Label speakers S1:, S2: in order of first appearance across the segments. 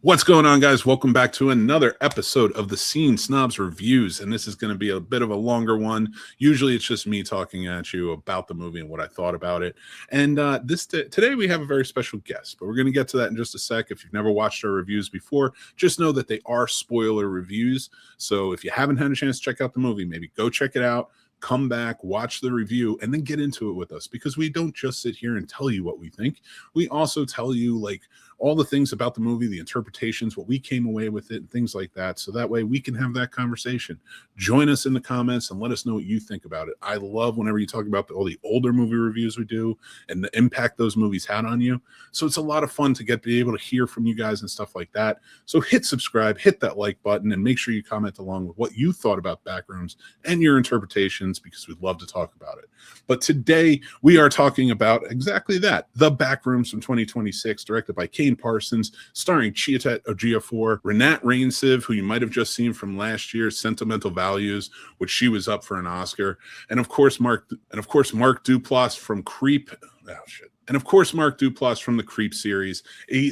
S1: What's going on, guys? Welcome back to another episode of the Snobs Reviews, and this is going to be a bit of a longer one. Usually it's just me talking at you about the movie and what I thought about it. And today we have a very special guest, but we're going to get to that in just a sec. If you've never watched our reviews before, just know that they are spoiler reviews. So if you haven't had a chance to check out the movie, maybe go check it out. Come back, watch the review, and then get into it with us, because we don't just sit here and tell you what we think. We also tell you like all the things about the movie, the interpretations, what we came away with it, and things like that. So that way we can have that conversation. Join us in the comments and let us know what you think about it. I love whenever you talk about all the older movie reviews we do and the impact those movies had on you. So it's a lot of fun to be able to hear from you guys and stuff like that. So hit subscribe, hit that like button, and make sure you comment along with what you thought about Backrooms and your interpretations, because we'd love to talk about it. But today we are talking about exactly that, The Backrooms from 2026, directed by Kane Parsons, starring Chiwetel Ejiofor, Renat Reinsve, who you might have just seen from last year's Sentimental Values, which she was up for an Oscar, and of course Mark Duplass from Creep. Oh shit. And of course, Mark Duplass from the Creep series.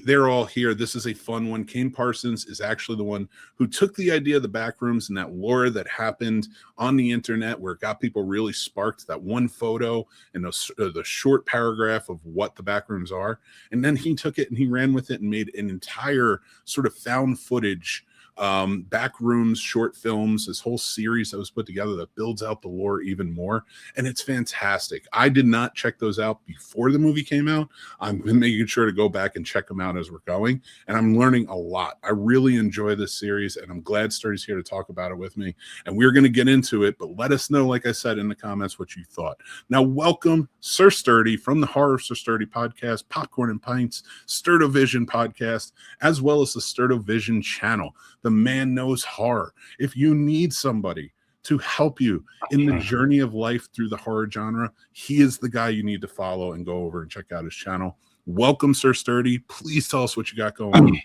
S1: They're all here. This is a fun one. Kane Parsons is actually the one who took the idea of the Backrooms and that lore that happened on the internet, where it got people really sparked, that one photo and the short paragraph of what the Backrooms are. And then he took it and he ran with it and made an entire sort of found footage Backrooms short films, this whole series that was put together that builds out the lore even more, and it's fantastic. I did not check those out before the movie came out. I've been making sure to go back and check them out as we're going, and I'm learning a lot. I really enjoy this series, and I'm glad Sturdy's here to talk about it with me, and we're going to get into it, but let us know, like I said, in the comments what you thought. Now, welcome Sir Sturdy from the Horror Sir Sturdy podcast, Popcorn and Pints, Sturdovision podcast, as well as the Sturdovision channel. The man knows horror. If you need somebody to help you in the journey of life through the horror genre, he is the guy you need to follow and go over and check out his channel. Welcome, Sir Sturdy. Please tell us what you got going on.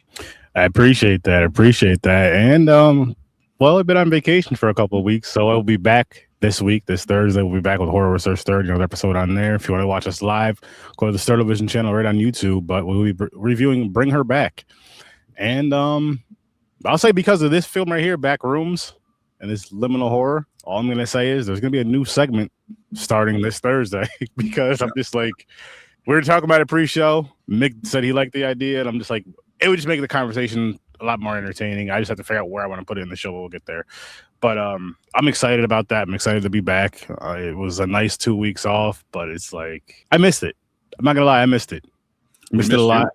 S2: I appreciate that. And well, I've been on vacation for a couple of weeks, so I'll be back this week. This Thursday, we'll be back with Horror with Sir Sturdy, another episode on there. If you want to watch us live, go to the Sturdovision channel right on YouTube. But we'll be reviewing Bring Her Back. And I'll say, because of this film right here, Backrooms, and this liminal horror, all I'm going to say is there's going to be a new segment starting this Thursday, because I'm just like, we were talking about it pre-show. Mick said he liked the idea, and I'm just like, it would just make the conversation a lot more entertaining. I just have to figure out where I want to put it in the show, but we'll get there. But I'm excited about that. I'm excited to be back. It was a nice 2 weeks off, but it's like, I missed it. I'm not going to lie, I missed it. Missed it a lot.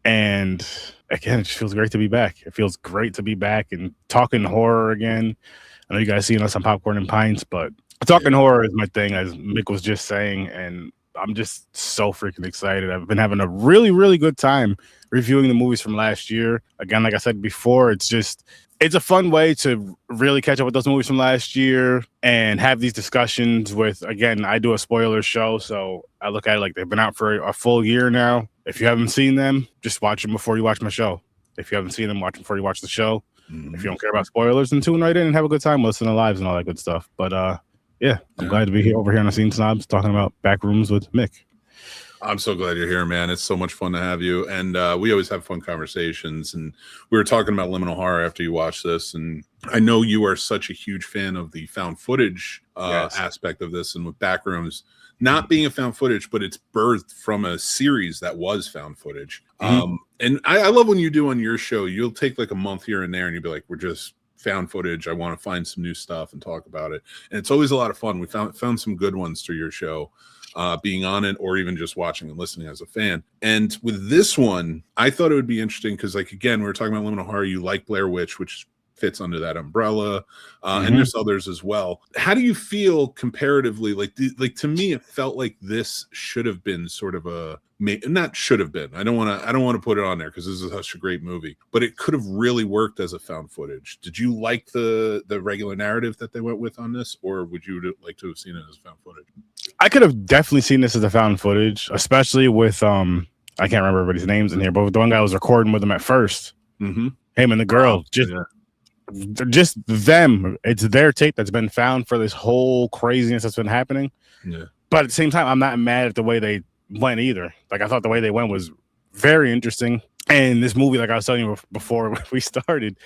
S2: And again, it just feels great to be back. It feels great to be back and talking horror again. I know you guys seen us on Popcorn and Pints, but talking horror is my thing, as Mick was just saying, and I'm just so freaking excited. I've been having a really, really good time reviewing the movies from last year. Again, like I said before, it's a fun way to really catch up with those movies from last year and have these discussions with, again, I do a spoiler show, so I look at it like they've been out for a full year now. If you haven't seen them, just watch them before you watch my show. If you haven't seen them, watch them before you watch the show. Mm-hmm. If you don't care about spoilers, then tune right in and have a good time listening to lives and all that good stuff. But yeah, I'm glad to be over here on the Snobs talking about Backrooms with Mick.
S1: I'm so glad you're here, man. It's so much fun to have you. And we always have fun conversations. And we were talking about liminal horror after you watched this. And I know you are such a huge fan of the found footage aspect of this. And with Backrooms not being a found footage, but it's birthed from a series that was found footage. Mm-hmm. And I love when you do on your show, you'll take like a month here and there and you'll be like, we're just found footage. I want to find some new stuff and talk about it. And it's always a lot of fun. We found some good ones through your show. Being on it, or even just watching and listening as a fan. And with this one, I thought it would be interesting because, like, again, we were talking about liminal horror. You like Blair Witch, which fits under that umbrella, and there's others as well. How do you feel comparatively? Like to me, it felt like this should have been sort of not should have been. I don't want to put it on there because this is such a great movie, but it could have really worked as a found footage. Did you like the regular narrative that they went with on this, or would you like to have seen it as found footage?
S2: I could have definitely seen this as a found footage, especially with I can't remember everybody's names in here, but the one guy was recording with them at first. Mm-hmm. Him and the girl, just them. It's their tape that's been found for this whole craziness that's been happening. Yeah. But at the same time, I'm not mad at the way they went either. Like, I thought the way they went was very interesting. And this movie, like I was telling you before we started,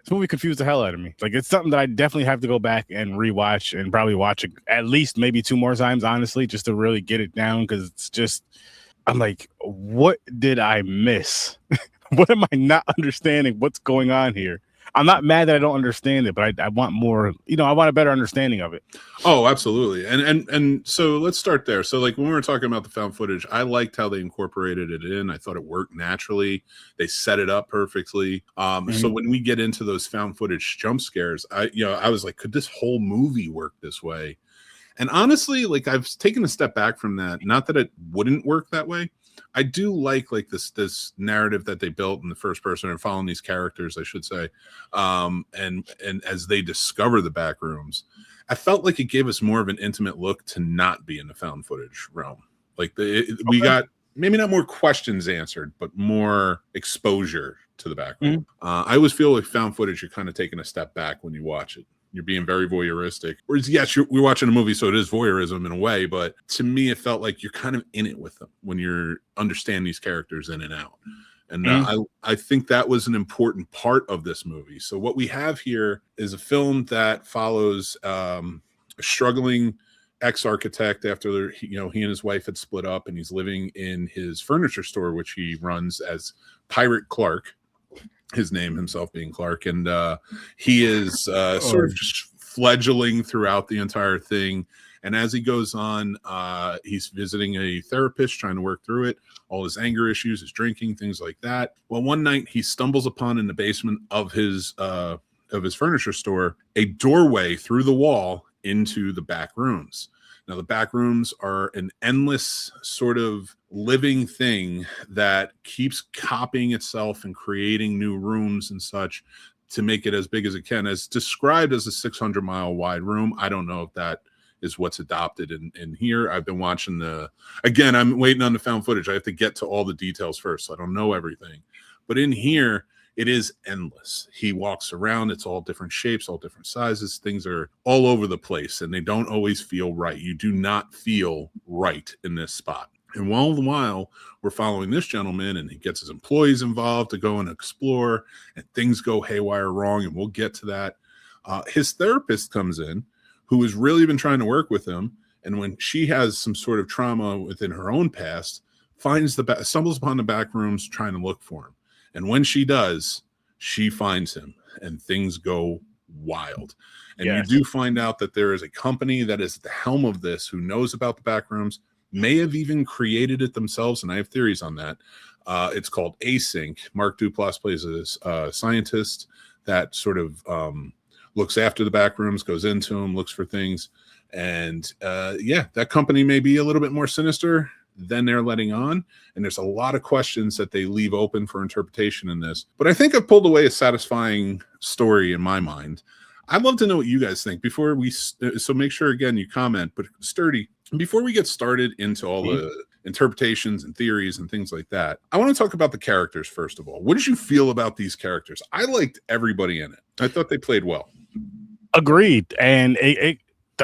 S2: this movie confused the hell out of me. Like, it's something that I definitely have to go back and rewatch and probably watch it at least maybe 2 more times, honestly, just to really get it down. Because it's just, I'm like, what did I miss? What am I not understanding? What's going on here? I'm not mad that I don't understand it, but I want more, I want a better understanding of it.
S1: Oh, absolutely. And so let's start there. So like when we were talking about the found footage, I liked how they incorporated it in. I thought it worked naturally. They set it up perfectly. So when we get into those found footage jump scares, I was like, could this whole movie work this way? And honestly, like I've taken a step back from that. Not that it wouldn't work that way. I do like this narrative that they built in the first person and following these characters, I should say, and as they discover the back rooms, I felt like it gave us more of an intimate look to not be in the found footage realm. Like we got maybe not more questions answered, but more exposure to the back room. I always feel like found footage, you're kind of taking a step back when you watch it. You're being very voyeuristic. Whereas, yes, we're watching a movie, so it is voyeurism in a way. But to me, it felt like you're kind of in it with them when you're understanding these characters in and out. And I think that was an important part of this movie. So what we have here is a film that follows a struggling ex-architect after he and his wife had split up, and he's living in his furniture store, which he runs as Pirate Clark. His name himself being Clark, and he is sort of just fledgling throughout the entire thing. And as he goes on, he's visiting a therapist, trying to work through it, all his anger issues, his drinking, things like that. Well, one night he stumbles upon in the basement of his furniture store a doorway through the wall into the back rooms. Now, the back rooms are an endless sort of living thing that keeps copying itself and creating new rooms and such to make it as big as it can. As described as a 600-mile wide room. I don't know if that is what's adopted in here. I've been watching again, I'm waiting on the found footage. I have to get to all the details first. So I don't know everything. But in here, it is endless. He walks around. It's all different shapes, all different sizes. Things are all over the place, and they don't always feel right. You do not feel right in this spot. And all the while, we're following this gentleman, and he gets his employees involved to go and explore, and things go haywire wrong, and we'll get to that. His therapist comes in, who has really been trying to work with him, and when she has some sort of trauma within her own past, stumbles upon the back rooms trying to look for him. And when she does, she finds him, and things go wild. And you do find out that there is a company that is at the helm of this, who knows about the back rooms, may have even created it themselves, and I have theories on that. It's called Async. Mark Duplass plays a scientist that sort of looks after the back rooms, goes into them, looks for things. And that company may be a little bit more sinister than they're letting on, and there's a lot of questions that they leave open for interpretation in this. But I think I've pulled away a satisfying story in my mind. I'd love to know what you guys think before so make sure again you comment. But Sturdy, before we get started into all the interpretations and theories and things like that, I want to talk about the characters first of all. What did you feel about these characters? I liked everybody in it. I thought they played well.
S2: Agreed. And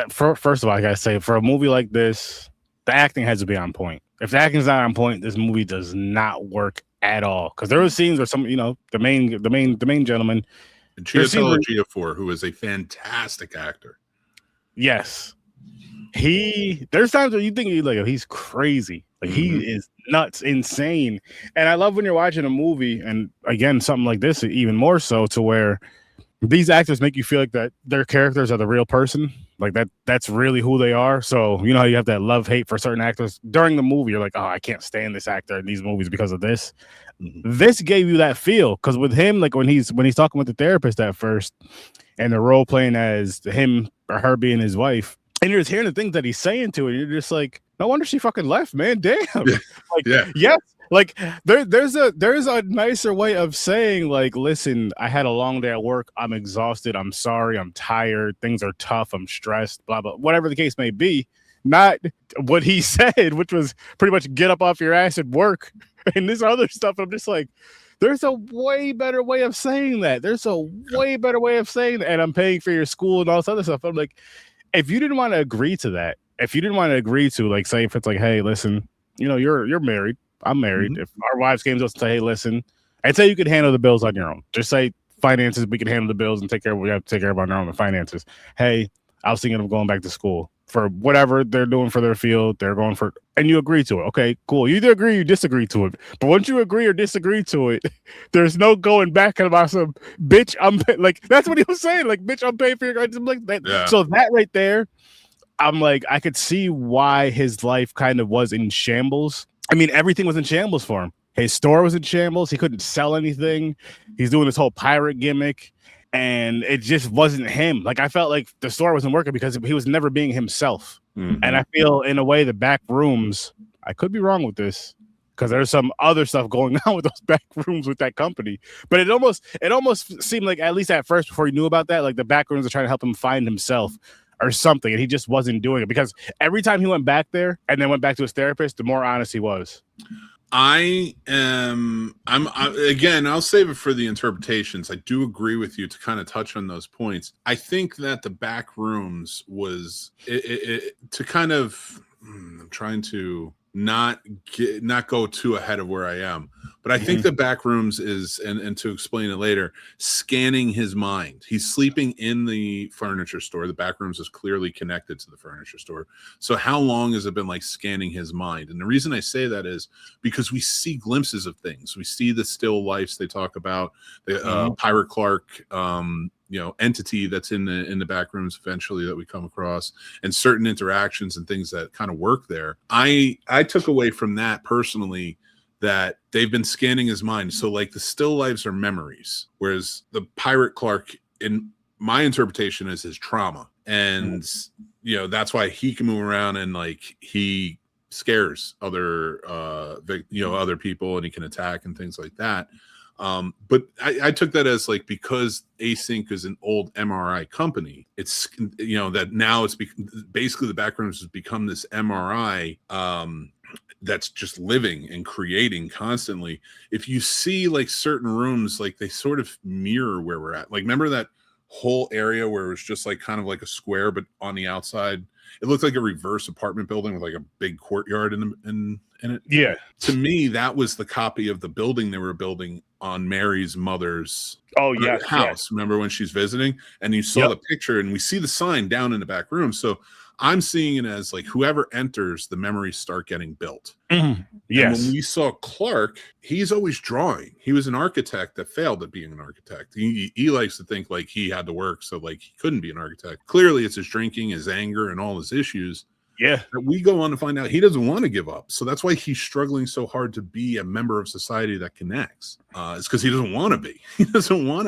S2: first of all, I gotta say, for a movie like this, the acting has to be on point. If the acting's not on point, this movie does not work at all. Because there were scenes where the main gentleman,
S1: Chiwetel Ejiofor, who is a fantastic actor.
S2: Yes, there's times where you think he's crazy, he is nuts, insane. And I love when you're watching a movie, and again, something like this, even more so, to where these actors make you feel like that their characters are the real person, like that's really who they are. So you have that love-hate for certain actors during the movie. You're like, oh, I can't stand this actor in these movies because of this. This gave you that feel, because with him, like when he's talking with the therapist at first, and the role playing as him or her being his wife, and you're just hearing the things that he's saying to it, you're just like, no wonder she fucking left, man. Damn. Yes. Like there's a nicer way of saying, like, listen, I had a long day at work. I'm exhausted. I'm sorry. I'm tired. Things are tough. I'm stressed, blah, blah, whatever the case may be. Not what he said, which was pretty much get up off your ass and work and this other stuff. I'm just like, there's a way better way of saying that. There's a way better way of saying that. And I'm paying for your school and all this other stuff. I'm like, if you didn't want to agree to that, if you didn't want to agree to, like, say, if it's like, hey, listen, you're married. I'm married. If our wives came to us and say, hey, listen, I'd say you could handle the bills on your own. Just say finances, we can handle the bills and take care of what we have to take care of on our own, the finances. Hey, I was thinking of going back to school for whatever they're doing for their field. They're going for, and you agree to it. Okay, cool. You either agree or you disagree to it. But once you agree or disagree to it, there's no going back about some bitch. Like, that's what he was saying. Like, bitch, I'm paying for your items. Like that.
S1: Yeah.
S2: So that right there, I'm like, I could see why his life kind of was in shambles. I mean, everything was in shambles for him. His store was in shambles. He couldn't sell anything. He's doing this whole pirate gimmick, and it just wasn't him. Like, I felt like the store wasn't working because he was never being himself.
S1: Mhm.
S2: And I feel, in a way, the back rooms, I could be wrong with this because there's some other stuff going on with those back rooms with that company. But it almost seemed like, at least at first, before he knew about that, like the back rooms are trying to help him find himself or something, and he just wasn't doing it, because every time he went back there and then went back to his therapist, the more honest he was.
S1: Again, I'll save it for the interpretations. I do agree with you to kind of touch on those points. I think that the back rooms was to kind of, I'm trying to not go too ahead of where I am, but I think the back rooms is, and to explain it later, scanning his mind. He's sleeping in the furniture store. The back rooms is clearly connected to the furniture store. So how long has it been like scanning his mind? And the reason I say that is because we see glimpses of things. We see the still lifes they talk about, the Pirate Clark entity that's in the back rooms eventually that we come across, and certain interactions and things that kind of work there. I took away from that personally that they've been scanning his mind. So like the still lives are memories, whereas the Pirate Clark, in my interpretation, is his trauma. And that's why he can move around and like he scares other other people, and he can attack and things like that. But I took that as like, because Async is an old MRI company, it's that now it's basically the Backrooms has become this MRI that's just living and creating constantly. If you see like certain rooms, like they sort of mirror where we're at. Like, remember that whole area where it was just like kind of like a square, but on the outside it looked like a reverse apartment building with like a big courtyard in it.
S2: Yeah.
S1: To me, that was the copy of the building they were building on Mary's mother's house. Yeah. Remember when she's visiting, and you saw the picture, and we see the sign down in the back room. So I'm seeing it as like whoever enters, the memories start getting built.
S2: Mm-hmm. Yes.
S1: And when we saw Clark, he's always drawing. He was an architect that failed at being an architect. He likes to think like he had to work, so like he couldn't be an architect. Clearly, it's his drinking, his anger, and all his issues.
S2: Yeah.
S1: But we go on to find out he doesn't want to give up. So that's why he's struggling so hard to be a member of society that connects. It's because he doesn't want to be. He doesn't want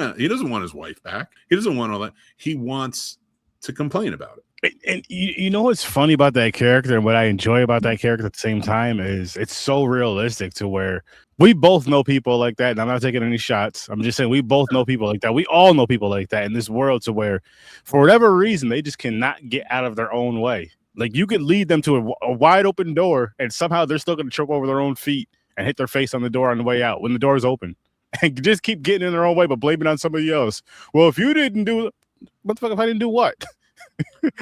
S1: his wife back. He doesn't want all that. He wants to complain about it.
S2: And you know what's funny about that character, and what I enjoy about that character at the same time, is it's so realistic to where we both know people like that. And I'm not taking any shots. I'm just saying we both know people like that. We all know people like that in this world, to where for whatever reason they just cannot get out of their own way. Like, you could lead them to a wide open door, and somehow they're still going to trip over their own feet and hit their face on the door on the way out when the door is open, and just keep getting in their own way, but blaming it on somebody else. Well, if you didn't do it, what the fuck if I didn't do what?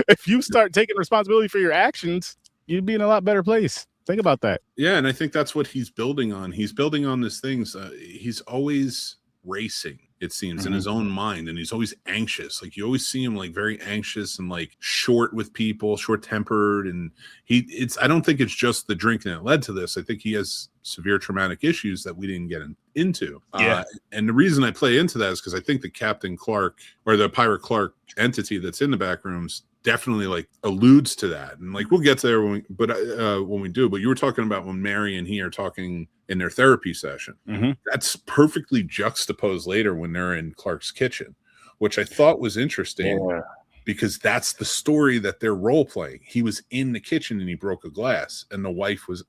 S2: If you start taking responsibility for your actions, you'd be in a lot better place. Think about that.
S1: Yeah, and I think that's what he's building on. He's building on these things. He's always racing, it seems, in his own mind, and he's always anxious. Like, you always see him like very anxious and like short with people, short-tempered, and I don't think it's just the drinking that led to this. I think he has severe traumatic issues that we didn't get into. And the reason I play into that is because I think the Captain Clark, or the Pirate Clark entity that's in the back rooms, definitely like alludes to that. And like, we'll get to there when we do. But you were talking about when Mary and he are talking in their therapy session. That's perfectly juxtaposed later when they're in Clark's kitchen, which I thought was interesting. Because that's the story that they're role playing. He was in the kitchen and he broke a glass, and the wife was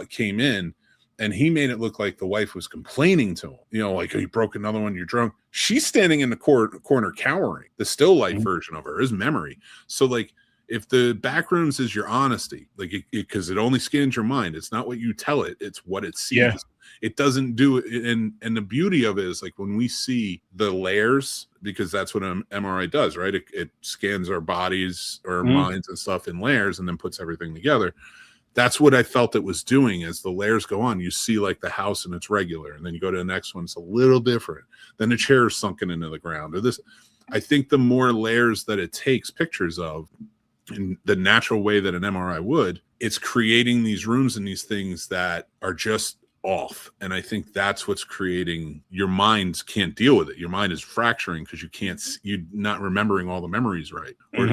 S1: came in, and he made it look like the wife was complaining to him. Like, oh, you broke another one, you're drunk. She's standing in the corner cowering. The still life version of her is memory. So like, if the back rooms is your honesty, like, because it only scans your mind, it's not what you tell it, it's what it sees. It doesn't do it. And the beauty of it is, like, when we see the layers, because that's what an MRI does, right? It scans our bodies or minds and stuff in layers and then puts everything together. that's what I felt it was doing. As the layers go on, you see like the house and it's regular, and then you go to the next one, it's a little different. Then the chair is sunken into the ground, or this. I think the more layers that it takes pictures of in the natural way that an MRI would, it's creating these rooms and these things that are just off. And I think that's what's creating, your mind can't deal with it. Your mind is fracturing because you're not remembering all the memories right. Or,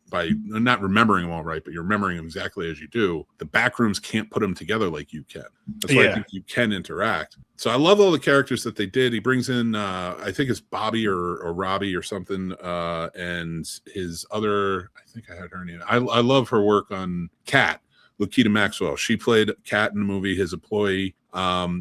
S1: by not remembering them all right, but you're remembering them exactly as you do. The Backrooms can't put them together like you can. That's why I think you can interact. So I love all the characters that they did. He brings in, I think it's Bobby or Robbie or something, and his other, I think I had her name. I love her work on Kat, Lakita Maxwell. She played Kat in the movie, his employee.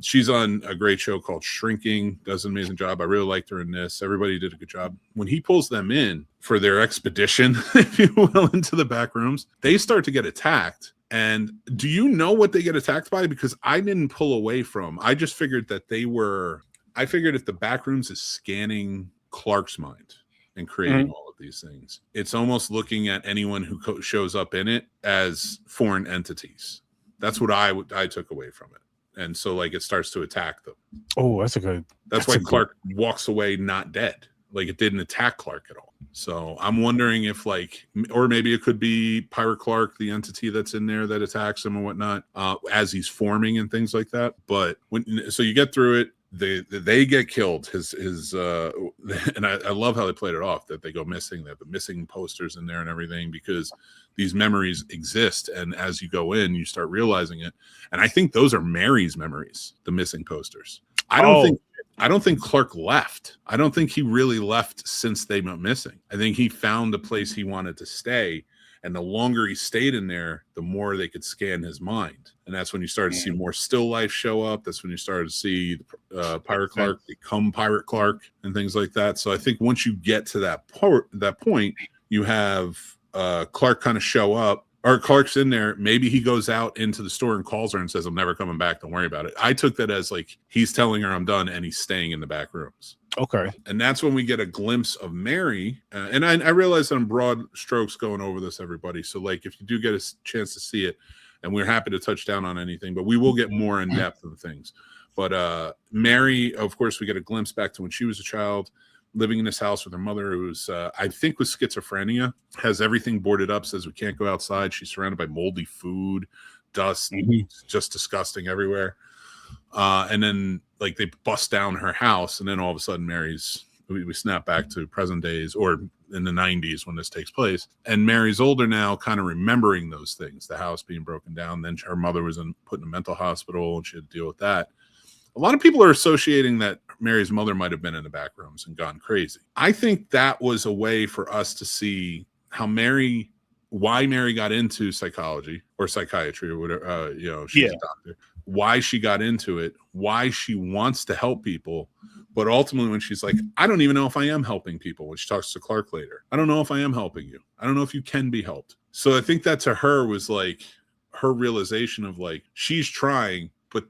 S1: She's on a great show called Shrinking, does an amazing job. I really liked her in this. Everybody did a good job. When he pulls them in for their expedition, if you will, into the back rooms, they start to get attacked. And do you know what they get attacked by? Because I didn't pull away from, I just figured that I figured if the back rooms is scanning Clark's mind and creating all of these things, it's almost looking at anyone who shows up in it as foreign entities. That's what I took away from it. And so like it starts to attack them.
S2: Oh,
S1: that's why Clark walks away not dead. Like it didn't attack Clark at all. So I'm wondering if or maybe it could be Pirate Clark, the entity that's in there that attacks him and whatnot, as he's forming and things like that. But so you get through it, they get killed. His and I love how they played it off, that they go missing. They have the missing posters in there and everything, because these memories exist, and as you go in, you start realizing it. And I think those are Mary's memories, the missing posters. I don't think Clark left. I don't think he really left since they went missing. I think he found the place he wanted to stay, and the longer he stayed in there, the more they could scan his mind. And that's when you started to see more still life show up. That's when you started to see Pirate Clark become Pirate Clark and things like that. So I think once you get to that point, you have Clark kind of show up, or Clark's in there. Maybe he goes out into the store and calls her and says, I'm never coming back. Don't worry about it. I took that as like he's telling her I'm done, and he's staying in the back rooms.
S2: Okay.
S1: And that's when we get a glimpse of Mary. And I realize I'm broad strokes going over this, everybody. So like if you do get a chance to see it, and we're happy to touch down on anything, but we will get more in depth of things. But Mary, of course, we get a glimpse back to when she was a child, living in this house with her mother, who's I think with schizophrenia, has everything boarded up, says we can't go outside. She's surrounded by moldy food, dust, just disgusting everywhere. And then like they bust down her house, and then all of a sudden we snap back to present days, or in the 90s when this takes place. And Mary's older now, kind of remembering those things, the house being broken down. Then her mother was put in a mental hospital, and she had to deal with that. A lot of people are associating that Mary's mother might have been in the back rooms and gone crazy. I think that was a way for us to see why Mary got into psychology or psychiatry or whatever, she's a doctor, why she got into it, why she wants to help people. But ultimately when she's like, I don't even know if I am helping people, when she talks to Clark later, I don't know if I am helping you. I don't know if you can be helped. So I think that to her was like her realization of like, she's trying, but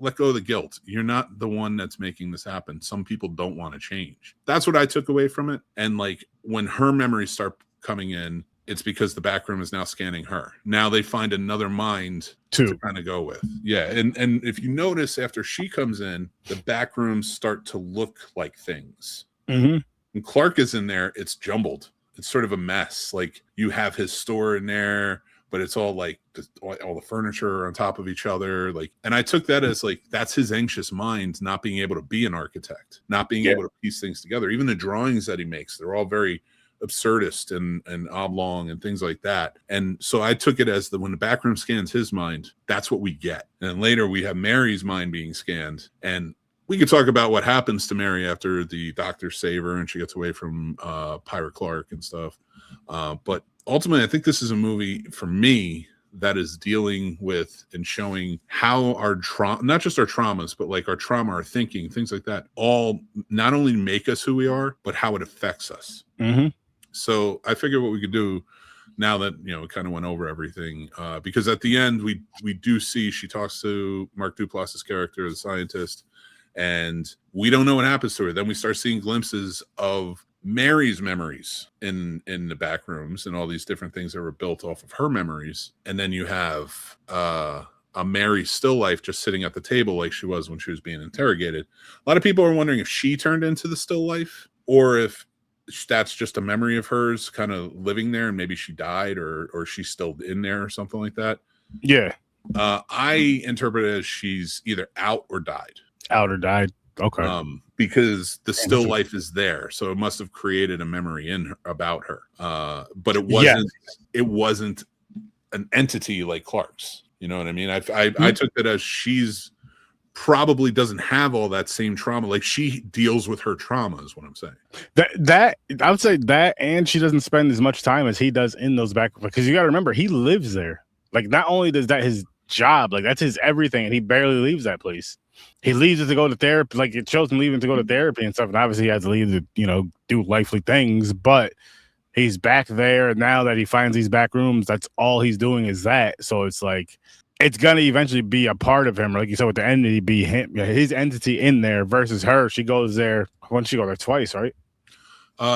S1: let go of the guilt. You're not the one that's making this happen. Some people don't want to change. That's what I took away from it. And like when her memories start coming in, it's because the back room is now scanning her. Now they find another mind to kind of go with. Yeah. And if you notice, after she comes in, the back rooms start to look like things. When Clark is in there, it's jumbled. It's sort of a mess. Like you have his store in there, but it's all like all the furniture on top of each other. Like, and I took that as like, that's his anxious mind, not being able to be an architect, not being able to piece things together. Even the drawings that he makes, they're all very absurdist and oblong and things like that. And so I took it as when the backroom scans his mind, that's what we get. And then later we have Mary's mind being scanned, and we could talk about what happens to Mary after the doctors save her and she gets away from Pirate Clark and stuff. But ultimately, I think this is a movie for me that is dealing with and showing how our trauma, not just our traumas, but like our trauma, our thinking, things like that, all not only make us who we are, but how it affects us. So I figured what we could do now that, we kind of went over everything, because at the end, we do see, she talks to Mark Duplass's character, the scientist, and we don't know what happens to her. Then we start seeing glimpses of Mary's memories in the back rooms and all these different things that were built off of her memories. And then you have a Mary still life just sitting at the table like she was when she was being interrogated. A lot of people are wondering if she turned into the still life or if that's just a memory of hers kind of living there and maybe she died or she's still in there or something like that.
S2: Yeah.
S1: I interpret it as she's either out or died.
S2: Out or died. Okay.
S1: Because the still life is there, so it must have created a memory in her, about her. But it wasn't. Yes. It wasn't an entity like Clark's. You know what I mean? I took that as she's probably doesn't have all that same trauma. Like she deals with her trauma, is what I'm saying.
S2: That I would say that, and she doesn't spend as much time as he does in those back, because you got to remember he lives there. Like not only does that his job, like that's his everything, and he barely leaves that place. He leaves it to go to therapy. Like it shows him leaving to go to therapy and stuff. And obviously he has to leave to, do lifely things, but he's back there. And now that he finds these back rooms, that's all he's doing is that. So it's like, it's going to eventually be a part of him. Like you said, with the entity be him, his entity in there versus her. She goes there. When she go there twice, right?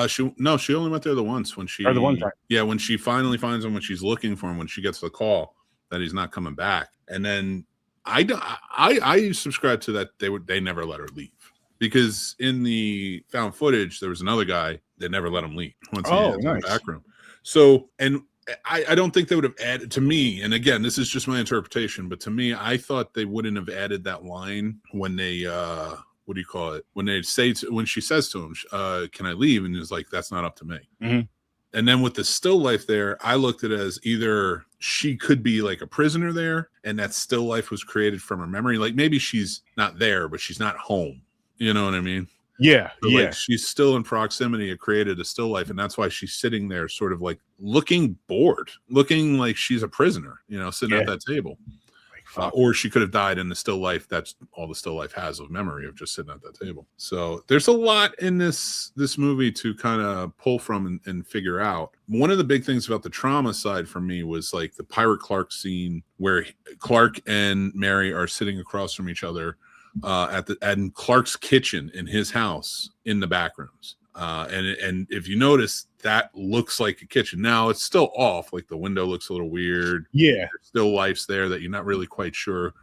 S1: She only went there the once when she,
S2: or the one time.
S1: Yeah. When she finally finds him, when she's looking for him, when she gets the call that he's not coming back. And then, I subscribe to that. They never let her leave, because in the found footage there was another guy that never let him leave once he had the back room. So, and I don't think they would have added, to me, and again this is just my interpretation, but to me I thought they wouldn't have added that line when they what do you call it, when they say when she says to him, can I leave, and he's like, that's not up to me.
S2: Mm-hmm.
S1: And then with the still life there, I looked at it as either she could be like a prisoner there and that still life was created from her memory. Like maybe she's not there, but she's not home. You know what I mean?
S2: Yeah.
S1: So like she's still in proximity. It created a still life. And that's why she's sitting there sort of like looking bored, looking like she's a prisoner, sitting at that table. Or she could have died in the still life. That's all the still life has of memory of just sitting at that table. So there's a lot in this movie to kind of pull from and figure out. One of the big things about the trauma side for me was like the Pirate Clark scene where Clark and Mary are sitting across from each other at Clark's kitchen in his house in the back rooms. And if you notice, that looks like a kitchen. Now it's still off, like the window looks a little weird.
S2: Yeah,
S1: there's still lifes there that you're not really quite sure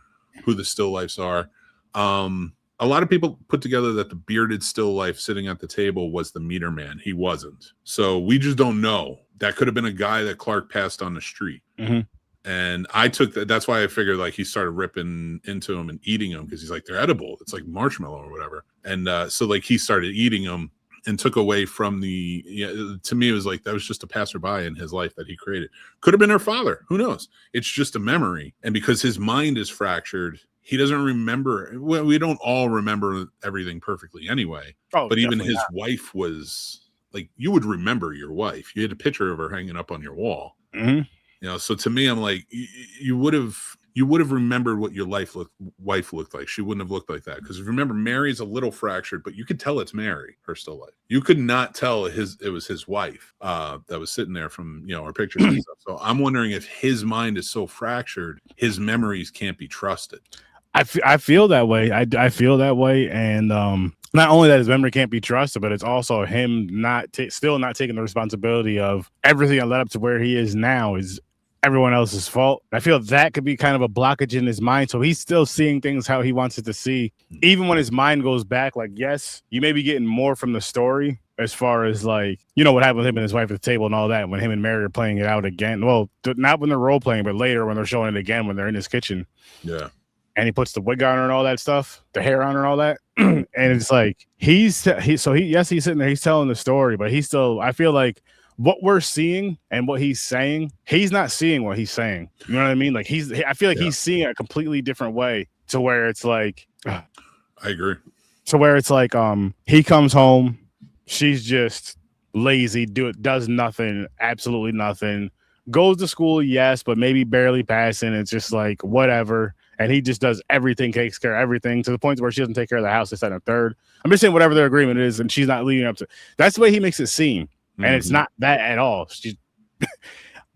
S1: who the still lifes are. A lot of people put together that the bearded still life sitting at the table was the meter man. He wasn't. So we just don't know. That could have been a guy that Clark passed on the street.
S2: Mm-hmm.
S1: And I took that. That's why I figured like he started ripping into them and eating them, because he's like, they're edible. It's like marshmallow or whatever. And so like he started eating them and took away from to me, it was like that was just a passerby in his life that he created. Could have been her father. Who knows? It's just a memory. And because his mind is fractured, he doesn't remember. Well, we don't all remember everything perfectly anyway. But even his wife was like, you would remember your wife. You had a picture of her hanging up on your wall.
S2: Mm-hmm.
S1: So to me, I'm like, you would have remembered what your wife looked like. She wouldn't have looked like that, because remember, Mary's a little fractured, but you could tell it's Mary, her still life. You could not tell it was his wife that was sitting there from our pictures and stuff. So I'm wondering if his mind is so fractured, his memories can't be trusted.
S2: I feel that way. I feel that way, and not only that his memory can't be trusted, but it's also him still not taking the responsibility of everything that led up to where he is now is everyone else's fault. I feel that could be kind of a blockage in his mind. So he's still seeing things how he wants it to see. Even when his mind goes back, like, yes, you may be getting more from the story as far as like, what happened with him and his wife at the table and all that, when him and Mary are playing it out again. Well, not when they're role playing, but later when they're showing it again, when they're in his kitchen.
S1: Yeah.
S2: And he puts the wig on her and all that stuff, the hair on her and all that. And it's like, he's sitting there, he's telling the story, but he's still, I feel like, what we're seeing and what he's saying, he's not seeing what he's saying. You know what I mean? Like I feel like he's seeing it a completely different way, to where it's like,
S1: I agree.
S2: To where it's like, he comes home, she's just lazy, does nothing, absolutely nothing. Goes to school, yes, but maybe barely passing. It's just like whatever. And he just does everything, takes care of everything, to the point where she doesn't take care of the house. They set a third. I'm just saying whatever their agreement is, and she's not leading up to. That's the way he makes it seem. And it's not that at all.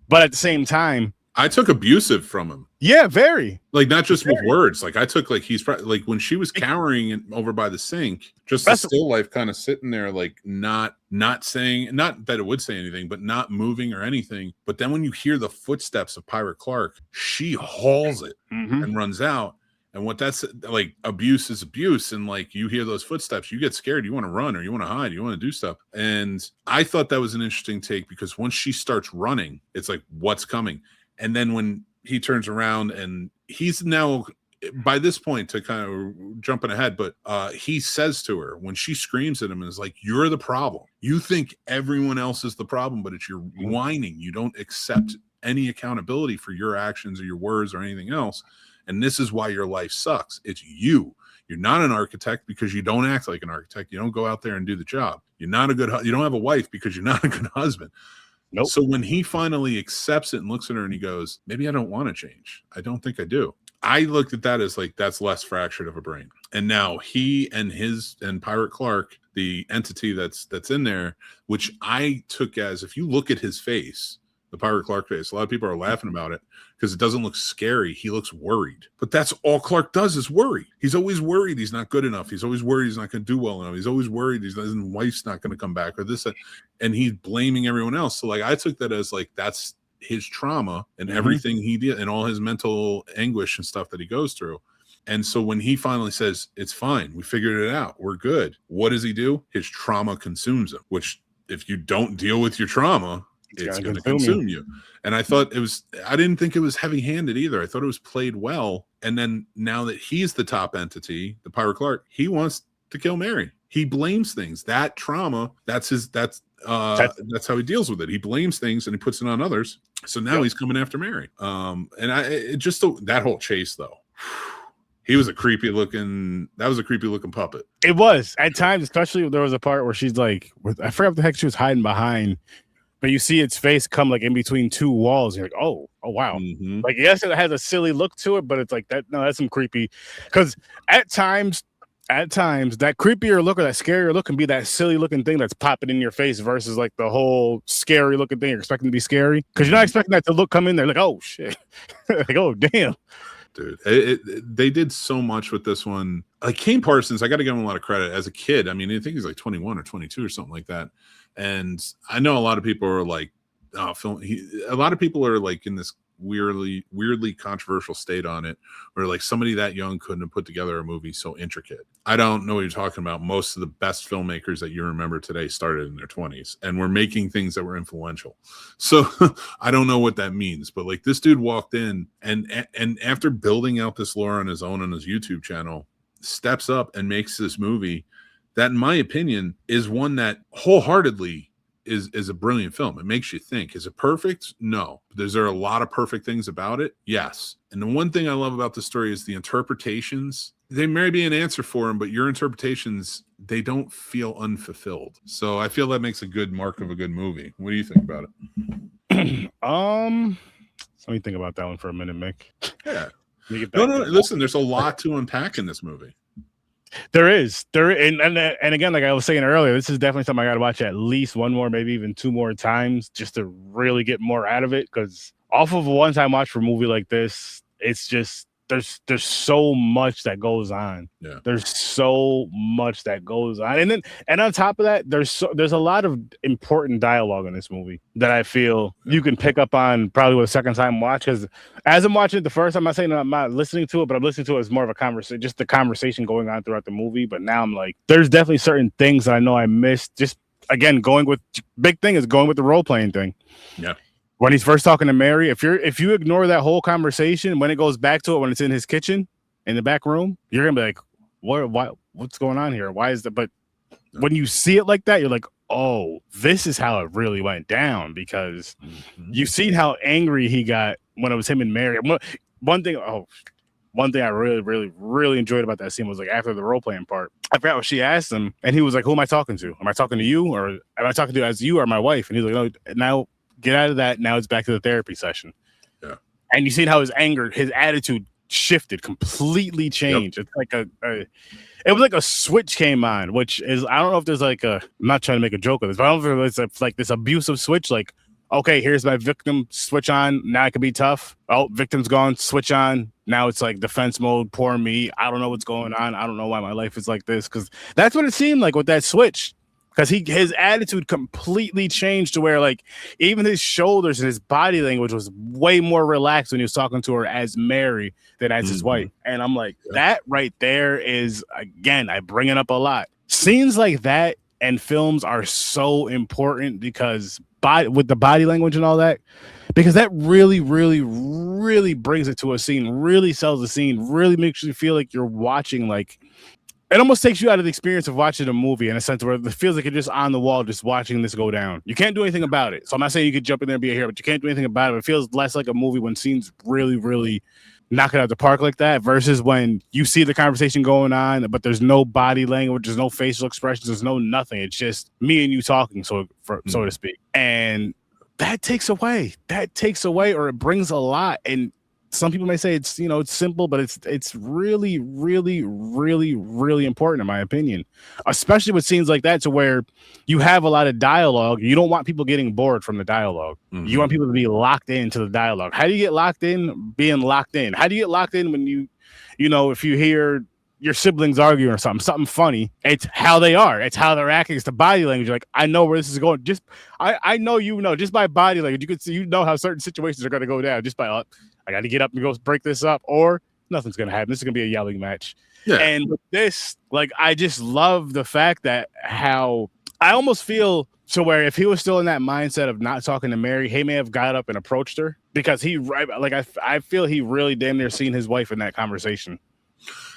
S2: But at the same time,
S1: I took abusive from him.
S2: Yeah, very.
S1: Like, not just with words. Like, I took, like, he's probably, like, when she was cowering over by the sink, just the still life kind of sitting there, like, not saying, not that it would say anything, but not moving or anything. But then when you hear the footsteps of Pirate Clark, she hauls it and runs out. And what that's like, abuse is abuse. And like, you hear those footsteps, you get scared, you want to run or you want to hide, you want to do stuff. And I thought that was an interesting take, because once she starts running, it's like, what's coming? And then when he turns around, and he's now, by this point, to kind of jumping ahead, but he says to her when she screams at him, and is like, you're the problem. You think everyone else is the problem, but it's your whining. You don't accept any accountability for your actions or your words or anything else. And this is why your life sucks. It's you. You're not an architect because you don't act like an architect. You don't go out there and do the job. You're not a good, you don't have a wife because you're not a good husband.
S2: Nope.
S1: So when he finally accepts it and looks at her and he goes, maybe I don't want to change. I don't think I do. I looked at that as like, that's less fractured of a brain. And now he and Pirate Clark, the entity that's in there, which I took as, if you look at his face, the Pirate Clark face, a lot of people are laughing about it because it doesn't look scary. He looks worried. But that's all Clark does, is worry. He's always worried he's not good enough. He's always worried he's not going to do well enough. He's always worried his wife's not going to come back or this. And he's blaming everyone else. So like, I took that as like, that's his trauma and everything he did and all his mental anguish and stuff that he goes through. And so when he finally says, it's fine, we figured it out, we're good. What does he do? His trauma consumes him, which if you don't deal with your trauma, it's going to consume you. And I thought I didn't think it was heavy-handed either. I thought it was played well. And then now that he's the top entity, the Pirate Clark, he wants to kill Mary. He blames things. That trauma, that's how he deals with it. He blames things and he puts it on others. So now he's coming after Mary. And that whole chase though, he was a creepy looking puppet.
S2: It was at times, especially there was a part where she's like, I forgot what the heck she was hiding behind. But you see its face come like in between two walls. You're like, oh wow. Like, yes, it has a silly look to it, but it's like that. No, that's some creepy. Because at times, that creepier look or that scarier look can be that silly looking thing that's popping in your face versus like the whole scary looking thing you're expecting to be scary. Because you're not expecting that to look come in there like, oh shit, like, oh damn.
S1: Dude, they did so much with this one. Like Kane Parsons, I got to give him a lot of credit. As a kid, I mean, I think he's like 21 or 22 or something like that. And I know a lot of people are like, a lot of people are like in this weirdly controversial state on it, where like somebody that young couldn't have put together a movie so intricate. I don't know what you're talking about. Most of the best filmmakers that you remember today started in their 20s and were making things that were influential. So I don't know what that means, but like this dude walked in and after building out this lore on his own on his YouTube channel, steps up and makes this movie that, in my opinion, is one that wholeheartedly is a brilliant film. It makes you think. Is it perfect? No. Is there a lot of perfect things about it? Yes. And the one thing I love about the story is the interpretations. They may be an answer for them, but your interpretations, they don't feel unfulfilled. So I feel that makes a good mark of a good movie. What do you think about it?
S2: Let me think about that one for a minute, Mick.
S1: Yeah. No, listen, there's a lot to unpack in this movie.
S2: There is, and again, like I was saying earlier, this is definitely something I got to watch at least one more, maybe even two more times, just to really get more out of it. Because off of a one-time watch for a movie like this, it's just there's so much that goes on.
S1: Yeah,
S2: there's so much that goes on, and on top of that, there's a lot of important dialogue in this movie that I feel you can pick up on probably with a second time watch. Because as I'm watching it the first time, I'm not saying I'm not listening to it, but I'm listening to it as more of a conversation, just the conversation going on throughout the movie. But now I'm like, there's definitely certain things that I know I missed. Just again, big thing is going with the role playing thing.
S1: Yeah.
S2: When he's first talking to Mary, if you ignore that whole conversation, when it goes back to it, when it's in his kitchen in the back room, you're gonna be like, what's going on here? Why is that? But when you see it like that, you're like, oh, this is how it really went down, because you've seen how angry he got when it was him and Mary. One thing I really, really, really enjoyed about that scene was like after the role playing part, I forgot what she asked him, and he was like, who am I talking to? Am I talking to you, or am I talking to as you or my wife? And he's like, no, now get out of that. Now it's back to the therapy session.
S1: Yeah. And
S2: you seen how his attitude shifted, completely changed. Yep. It's like it was like a switch came on, which is, I don't know if there's like I'm not trying to make a joke of this, but I don't know if it's like this abusive switch, like, okay, here's my victim, switch on, now I can be tough. Oh, victim's gone, switch on. Now it's like defense mode, poor me. I don't know what's going on. I don't know why my life is like this. Because that's what it seemed like with that switch. Because his attitude completely changed to where like even his shoulders and his body language was way more relaxed when he was talking to her as Mary than as his wife. And I'm like, that right there is, again, I bring it up a lot. Scenes like that and films are so important because with the body language and all that, because that really, really, really brings it to a scene, really sells the scene, really makes you feel like you're watching, like, it almost takes you out of the experience of watching a movie in a sense where it feels like you're just on the wall, just watching this go down. You can't do anything about it. So I'm not saying you could jump in there and be a hero, but you can't do anything about it. It feels less like a movie when scenes really, really knock it out of the park like that versus when you see the conversation going on, but there's no body language, there's no facial expressions, there's no nothing. It's just me and you talking, so to speak. And that takes away, or it brings a lot. And some people may say it's, it's simple, but it's really, really, really, really important in my opinion, especially with scenes like that to where you have a lot of dialogue. You don't want people getting bored from the dialogue. You want people to be locked into the dialogue. How do you get locked in? Being locked in. How do you get locked in when if you hear your siblings arguing or something funny, it's how they are. It's how they're acting. It's the body language. You're like, I know where this is going. I know, just by body language, you can see, how certain situations are going to go down just by, I got to get up and go break this up, or nothing's going to happen. This is going to be a yelling match. Yeah. And with this, like, I just love the fact that how I almost feel to where if he was still in that mindset of not talking to Mary, he may have got up and approached her because I feel he really damn near seen his wife in that conversation.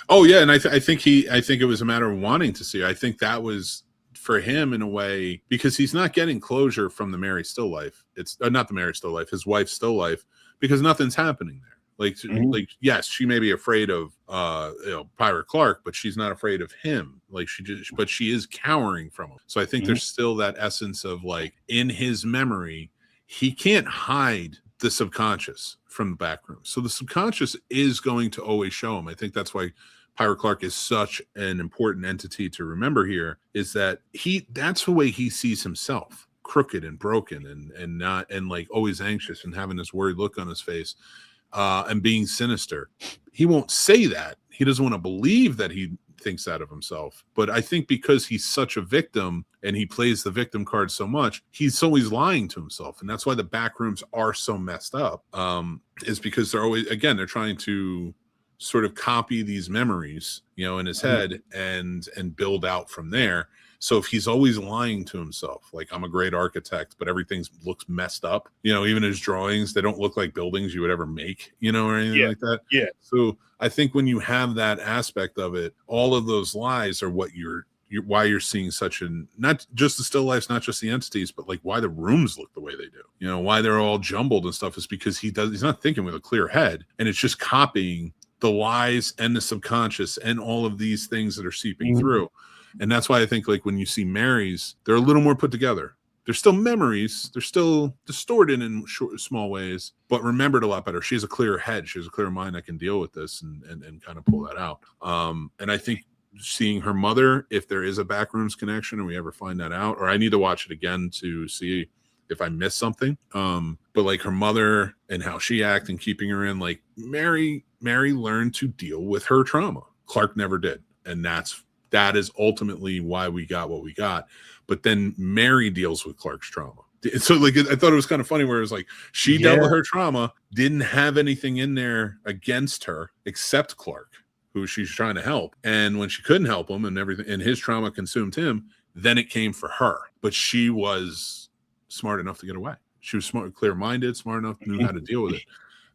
S1: Oh yeah, and I think it was a matter of wanting to see her. I think that was for him in a way because he's not getting closure from the Mary still life. It's not the Mary still life, his wife's still life, because nothing's happening there. Like yes, she may be afraid of Pirate Clark, but she's not afraid of him. Like but she is cowering from him. So I think there's still that essence of like in his memory, he can't hide the subconscious from the back room. So the subconscious is going to always show him. I think that's why Pirate Clark is such an important entity to remember here, is that that's the way he sees himself, crooked and broken and like always anxious and having this worried look on his face and being sinister. He won't say that. He doesn't want to believe that he thinks that of himself. But I think because he's such a victim and he plays the victim card so much, he's always lying to himself. And that's why the back rooms are so messed up, is because they're trying to sort of copy these memories, in his head and build out from there. So if he's always lying to himself, like I'm a great architect, but everything looks messed up, even his drawings, they don't look like buildings you would ever make, or anything like that. Yeah. So I think when you have that aspect of it, all of those lies are what why you're seeing not just the still lifes, not just the entities, but like why the rooms look the way they do, why they're all jumbled and stuff is because he's not thinking with a clear head, and it's just copying the lies and the subconscious and all of these things that are seeping through. And that's why I think like when you see Mary's, they're a little more put together. They're still memories. They're still distorted in small ways, but remembered a lot better. She has a clearer head. She has a clearer mind that can deal with this and kind of pull that out. And I think seeing her mother, if there is a backrooms connection and we ever find that out, or I need to watch it again to see if I missed something. But like her mother and how she acted and keeping her in, like Mary learned to deal with her trauma. Clark never did. And that is ultimately why we got what we got. But then Mary deals with Clark's trauma. So like I thought it was kind of funny where it was like she dealt with her trauma, didn't have anything in there against her except Clark, who she's trying to help. And when she couldn't help him and everything, and his trauma consumed him, then it came for her. But she was smart enough to get away. She was smart, clear-minded, smart enough, knew how to deal with it.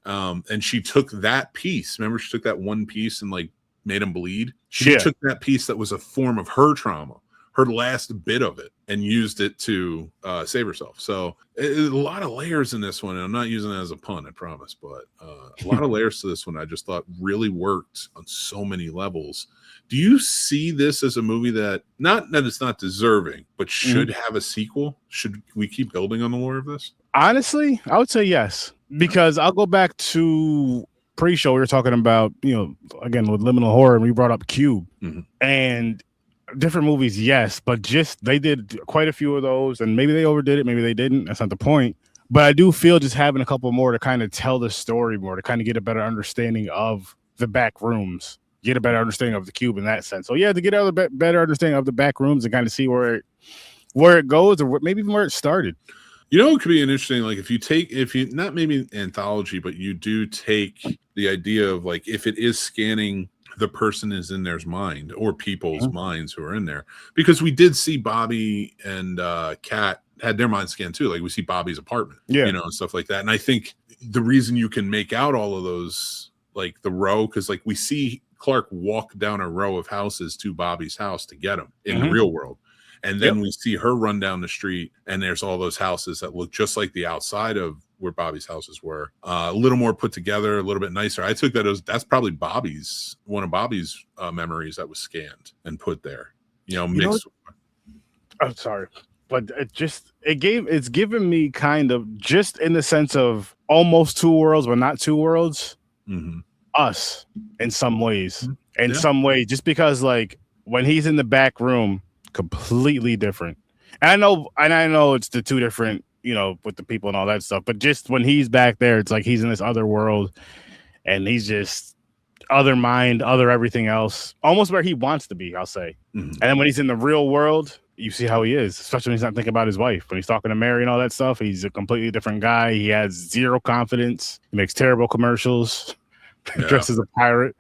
S1: And she took that piece. Remember, she took that one piece and like made him bleed. She took that piece that was a form of her trauma, her last bit of it, and used it to save herself. So a lot of layers in this one. And I'm not using it as a pun, I promise, but a lot of layers to this one I just thought really worked on so many levels. Do you see this as a movie that, not that it's not deserving, but should have a sequel? Should we keep building on the lore of this?
S2: Honestly, I would say yes, because I'll go back to pre-show. We were talking about, again, with Liminal Horror, and we brought up Cube and different movies. Yes, but just they did quite a few of those, and maybe they overdid it, maybe they didn't. That's not the point. But I do feel just having a couple more to kind of tell the story more, to kind of get a better understanding of the back rooms, get a better understanding of the cube in that sense. So yeah, to get a better understanding of the back rooms and kind of see where it goes, or maybe even where it started.
S1: You know, it could be an interesting, like if you not maybe anthology, but you do take the idea of like if it is scanning the person is in their's mind or people's minds who are in there, because we did see Bobby and Kat had their mind scanned too. Like we see Bobby's apartment, you know, and stuff like that. And I think the reason you can make out all of those, like the row, because like we see Clark walk down a row of houses to Bobby's house to get him in the real world. And then we see her run down the street, and there's all those houses that look just like the outside of where Bobby's houses were. A little more put together, a little bit nicer. I took that as that's probably one of Bobby's memories that was scanned and put there. You know, mixed.
S2: I'm sorry, but it's given me kind of just in the sense of almost two worlds, but not two worlds. Us in some ways, some way, just because like when he's in the back room. Completely different. And I know it's the two different, you know, with the people and all that stuff, but just when he's back there, it's like he's in this other world and he's just other mind, other everything else, almost where he wants to be, I'll say. And then when he's in the real world, you see how he is, especially when he's not thinking about his wife. When he's talking to Mary and all that stuff, he's a completely different guy. He has zero confidence. He makes terrible commercials, dressed as a pirate.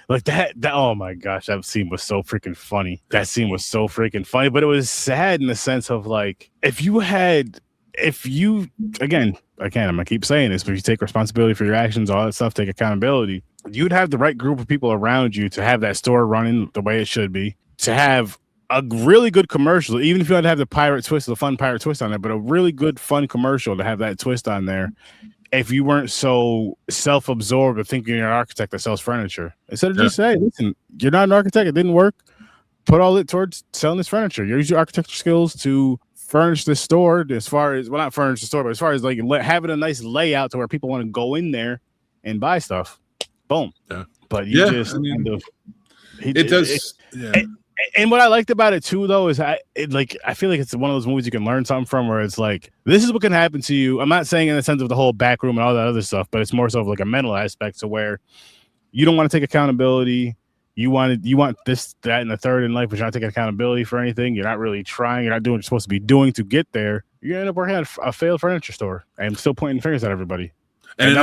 S2: Like that, oh my gosh, that scene was so freaking funny. That scene was so freaking funny, but it was sad in the sense of like, again, I'm gonna keep saying this, but if you take responsibility for your actions, all that stuff, take accountability, you'd have the right group of people around you to have that store running the way it should be, to have a really good commercial, even if you don't have the pirate twist, the fun pirate twist on there, but a really good, fun commercial to have that twist on there. If you weren't so self-absorbed of thinking you're an architect that sells furniture, instead of just saying, listen, you're not an architect, it didn't work, put all it towards selling this furniture. Use your architecture skills to furnish the store, as far as, well, not furnish the store, but as far as like having a nice layout to where people want to go in there and buy stuff. Boom. But you just kind of... It does... And what I liked about it too, though, is I feel like it's one of those movies you can learn something from, where it's like, this is what can happen to you. I'm not saying in the sense of the whole back room and all that other stuff, but it's more so of like a mental aspect, to where you don't want to take accountability. You want this, that, and the third in life, but you're not taking accountability for anything. You're not really trying. You're not doing what you're supposed to be doing to get there. You're gonna end up working at a failed furniture store and still pointing fingers at everybody.
S1: And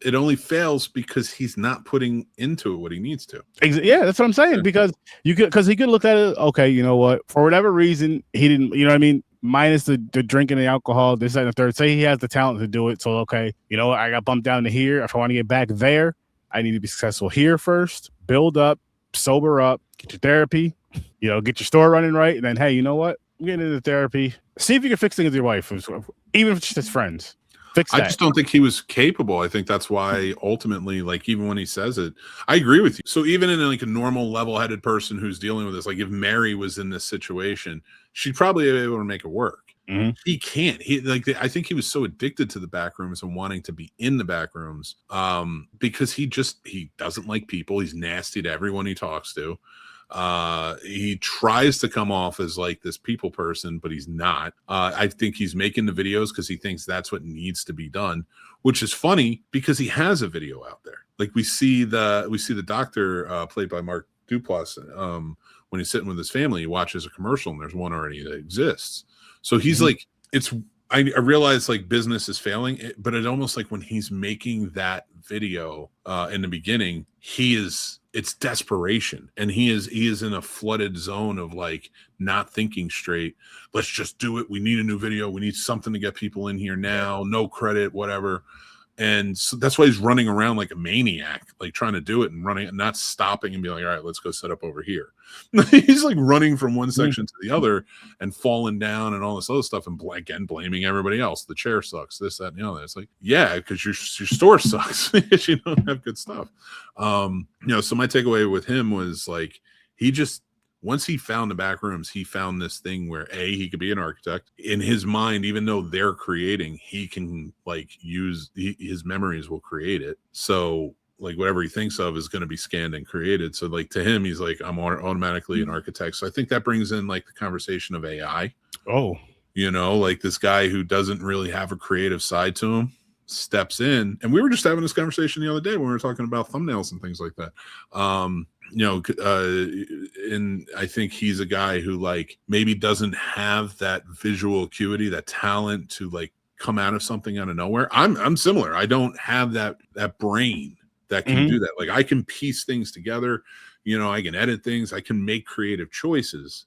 S1: it only fails because he's not putting into it what he needs to.
S2: Yeah, that's what I'm saying. Because he could look at it, okay, you know what? For whatever reason, he didn't, you know what I mean? Minus the drinking and the alcohol, this, that, and the third. Say he has the talent to do it. So, okay, you know what? I got bumped down to here. If I want to get back there, I need to be successful here first. Build up, sober up, get your therapy, you know, get your store running right. And then, hey, you know what? I'm getting into therapy. See if you can fix things with your wife, even if it's just friends. Fix that.
S1: I just don't think he was capable. I think that's why ultimately, like, even when he says it, I agree with you. So even in like a normal level-headed person who's dealing with this, like if Mary was in this situation, she'd probably be able to make it work. He can't. I think he was so addicted to the back rooms and wanting to be in the back rooms, because he doesn't like people. He's nasty to everyone he talks to. He tries to come off as like this people person, but he's not. I think he's making the videos because he thinks that's what needs to be done, which is funny because he has a video out there. Like we see the doctor played by Mark Duplass when he's sitting with his family. He watches a commercial and there's one already that exists. So he's like, I realize like business is failing, but it's almost like when he's making that video in the beginning, it's desperation, and he is in a flooded zone of like not thinking straight. Let's just do it. We need a new video. We need something to get people in here now. No credit, whatever. And so that's why he's running around like a maniac, like trying to do it and running and not stopping and be like, all right, let's go set up over here. He's like running from one section to the other and falling down and all this other stuff. And again, blaming everybody else. The chair sucks, this, that, and the other. It's like, yeah, because your store sucks because you don't have good stuff. So my takeaway with him was like, once he found the back rooms, he found this thing where he could be an architect in his mind, even though they're creating, he can like use his memories will create it. So like whatever he thinks of is going to be scanned and created. So like to him, he's like, I'm automatically an architect. So I think that brings in like the conversation of AI.
S2: Oh,
S1: You know, like this guy who doesn't really have a creative side to him steps in. And we were just having this conversation the other day when we were talking about thumbnails and things like that. You know, and I think he's a guy who like maybe doesn't have that visual acuity, that talent to like come out of something out of nowhere. I'm similar. I don't have that brain that can do that. Like I can piece things together. You know, I can edit things. I can make creative choices,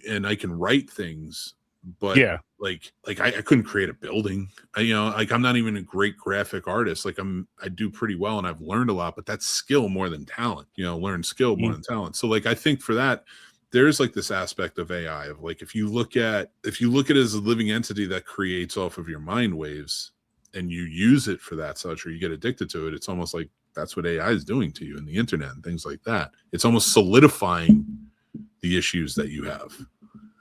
S1: and I can write things. But
S2: Yeah.
S1: like I couldn't create a building. You know, like I'm not even a great graphic artist. Like I do pretty well, and I've learned a lot. But that's skill more than talent. You know, learn skill more than talent. So like I think for that, there's like this aspect of AI of like if you look at it as a living entity that creates off of your mind waves, and you use it for that such, or you get addicted to it, it's almost like that's what AI is doing to you in the internet and things like that. It's almost solidifying the issues that you have,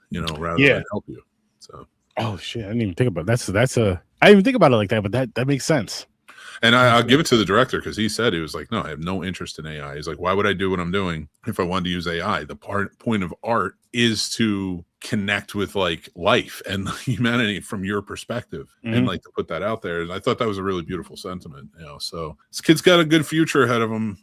S1: you know, rather than help you. So,
S2: oh shit, I didn't even think about that. I didn't even think about it like that, but that makes sense.
S1: And I'll give it to the director because he said, he was like, no, I have no interest in AI. He's like, why would I do what I'm doing if I wanted to use AI? The point of art is to connect with like life and humanity from your perspective and like to put that out there. And I thought that was a really beautiful sentiment, you know. So this kid's got a good future ahead of him.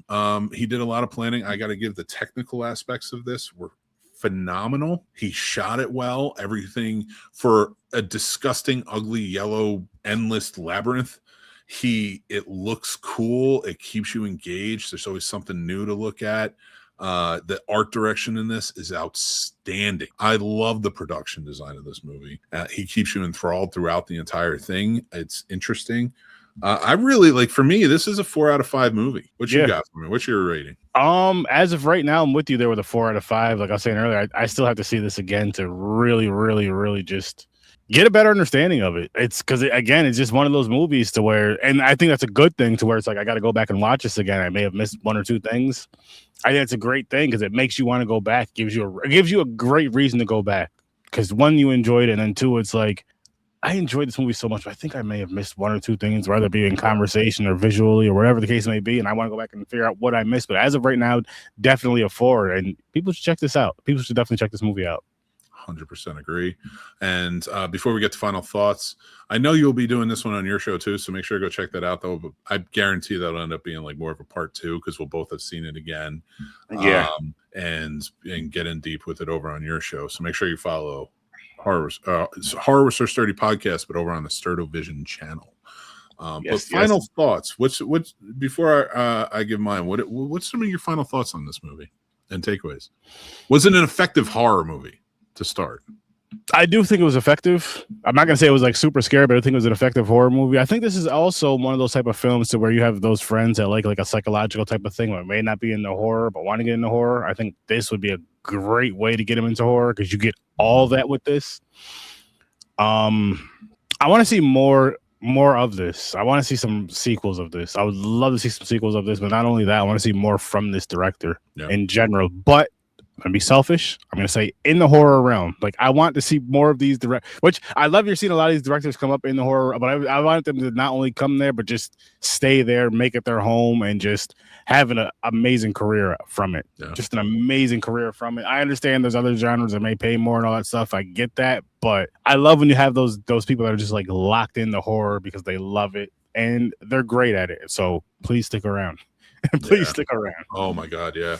S1: He did a lot of planning. I got to give the technical aspects of this were phenomenal. He shot it well. Everything for a disgusting, ugly, yellow, endless labyrinth. It looks cool. It keeps you engaged. There's always something new to look at. The art direction in this is outstanding. I love the production design of this movie. He keeps you enthralled throughout the entire thing. It's interesting. I really like, for me, this is a 4 out of 5 movie. What you got for me? What's your rating?
S2: As of right now, I'm with you there with a 4 out of 5. Like I was saying earlier, I still have to see this again to really, really, really just get a better understanding of it. It's because again, it's just one of those movies to where, and I think that's a good thing to where it's like, I got to go back and watch this again. I may have missed one or two things. I think it's a great thing because it makes you want to go back. It gives you a great reason to go back because one, you enjoyed it, and then two, it's like, I enjoyed this movie so much, but I think I may have missed one or two things, whether it be in conversation or visually or whatever the case may be. And I want to go back and figure out what I missed. But as of right now, definitely a 4. And people should check this out. People should definitely check this movie out.
S1: 100% agree. And before we get to final thoughts, I know you'll be doing this one on your show too, so make sure to go check that out though. But I guarantee that'll end up being like more of a part 2 because we'll both have seen it again. And get in deep with it over on your show. So make sure you follow Horror with Sir Sturdy podcast, but over on the Sturdovision channel. But final thoughts. What's before I give mine? What's some of your final thoughts on this movie and takeaways? Was it an effective horror movie to start?
S2: I do think it was effective. I'm not gonna say it was like super scary, but I think it was an effective horror movie. I think this is also one of those type of films to where you have those friends that like a psychological type of thing, or may not be into horror but want to get into horror. I think this would be a great way to get them into horror because you get all that with this. I want to see more of this. I want to see some sequels of this. I would love to see some sequels of this, but not only that, I want to see more from this director in general. But I'm gonna be selfish. I'm gonna say in the horror realm, like I want to see more of these which I love. You're seeing a lot of these directors come up in the horror, but I want them to not only come there, but just stay there, make it their home, and just have an amazing career from it. Just an amazing career from it. I understand there's other genres that may pay more and all that stuff. I get that, but I love when you have those people that are just like locked into horror because they love it and they're great at it. So please stick around. Please stick around.
S1: Oh my God, yeah.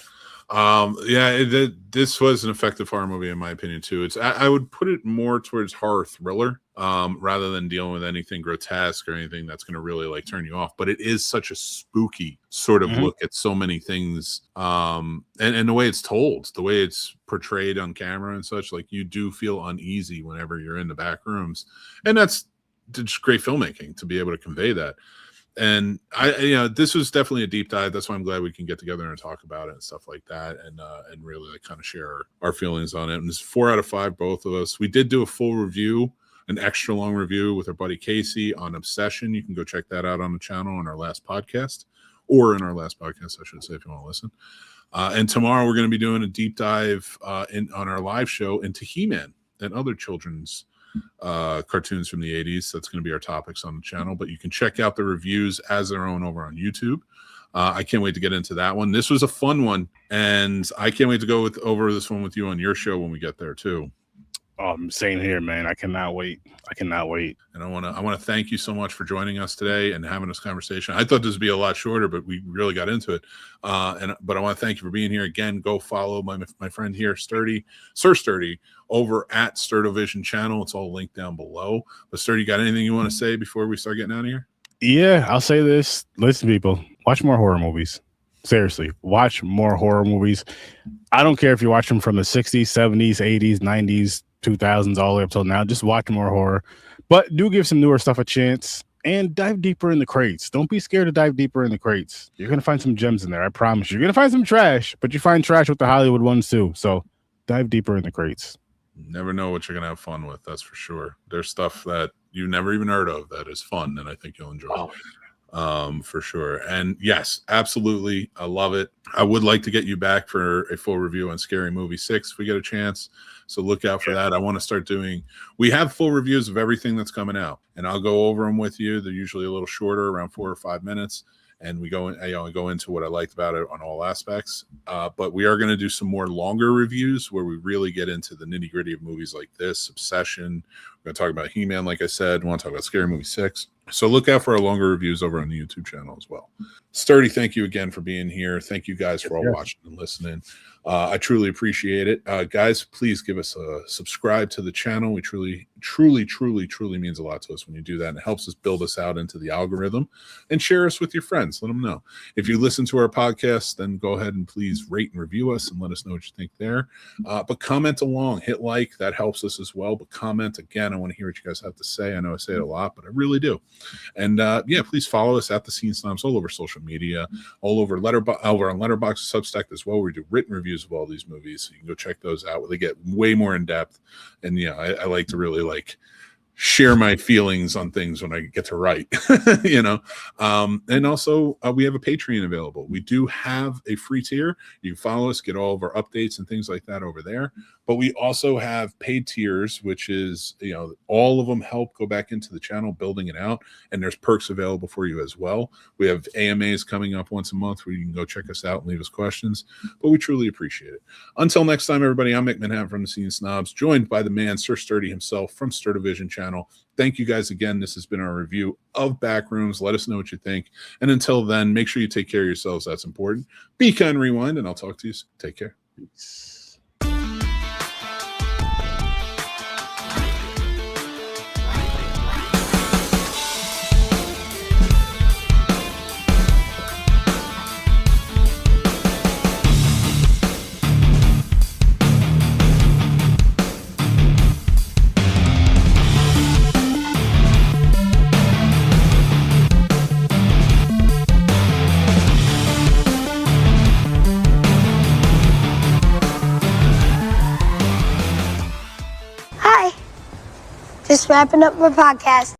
S1: This was an effective horror movie in my opinion too. I would put it more towards horror thriller rather than dealing with anything grotesque or anything that's going to really like turn you off. But it is such a spooky sort of look at so many things, and the way it's told, the way it's portrayed on camera and such, like you do feel uneasy whenever you're in the back rooms, and that's just great filmmaking to be able to convey that. And this was definitely a deep dive. That's why I'm glad we can get together and talk about it and stuff like that, and really like kind of share our feelings on it. And it's 4 out of 5, both of us. We did do a full review, an extra long review with our buddy Casey on Obsession. You can go check that out on the channel on our last podcast, or in our last podcast, I should say, if you want to listen. And tomorrow we're going to be doing a deep dive on our live show into He-Man and other children's cartoons from the 80s. That's going to be our topics on the channel, but you can check out the reviews as their own over on YouTube. I can't wait to get into that one. This was a fun one, and I can't wait to go over this one with you on your show when we get there too.
S2: Same here, man. I cannot wait.
S1: And I want to thank you so much for joining us today and having this conversation. I thought this would be a lot shorter, but we really got into it. But I want to thank you for being here again. Go follow my friend here, Sir Sturdy, over at Sturdovision channel. It's all linked down below. But Sturdy, got anything you want to say before we start getting out of here?
S2: Yeah, I'll say this. Listen, people, watch more horror movies. Seriously, watch more horror movies. I don't care if you watch them from the 60s, 70s, 80s, 90s, 2000s, all the way up till now. Just watch more horror. But do give some newer stuff a chance and dive deeper in the crates. Don't be scared to dive deeper in the crates. You're going to find some gems in there. I promise you. You're going to find some trash, but you find trash with the Hollywood ones too. So dive deeper in the crates.
S1: Never know what you're going to have fun with. That's for sure. There's stuff that you never even heard of that is fun, and I think you'll enjoy. For sure. And yes, absolutely, I love it. I would like to get you back for a full review on Scary Movie 6 if we get a chance, so look out for that. I want to start doing, we have full reviews of everything that's coming out, and I'll go over them with you. They're usually a little shorter, around 4 or 5 minutes, and we go into what I liked about it on all aspects. But we are going to do some more longer reviews where we really get into the nitty gritty of movies like this, Obsession. We're going to talk about He-Man, like I said. We want to talk about Scary Movie 6. So look out for our longer reviews over on the YouTube channel as well. Sturdy, thank you again for being here. Thank you guys for all watching and listening. I truly appreciate it. Guys, please give us a subscribe to the channel. We truly means a lot to us when you do that. And it helps us build us out into the algorithm. And share us with your friends. Let them know. If you listen to our podcast, then go ahead and please rate and review us and let us know what you think there. But comment along. Hit like. That helps us as well. But comment again. I want to hear what you guys have to say. I know I say it a lot, but I really do. And please follow us at the Scene Snobs all over social media, all over over on Letterboxd, Substack as well. We do written reviews of all these movies, so you can go check those out. They get way more in depth, and I like to really share my feelings on things when I get to write, and also we have a Patreon available. We do have a free tier. You can follow us, get all of our updates and things like that over there. But we also have paid tiers, which is, all of them help go back into the channel, building it out. And there's perks available for you as well. We have AMAs coming up once a month where you can go check us out and leave us questions. But we truly appreciate it. Until next time, everybody, I'm Mick Manhattan from the Scene Snobs, joined by the man, Sir Sturdy himself from Sturdovision channel. Thank you guys again. This has been our review of Backrooms. Let us know what you think. And until then, make sure you take care of yourselves. That's important. Be kind, rewind, and I'll talk to you soon. Take care. Peace.
S3: Just wrapping up my podcast.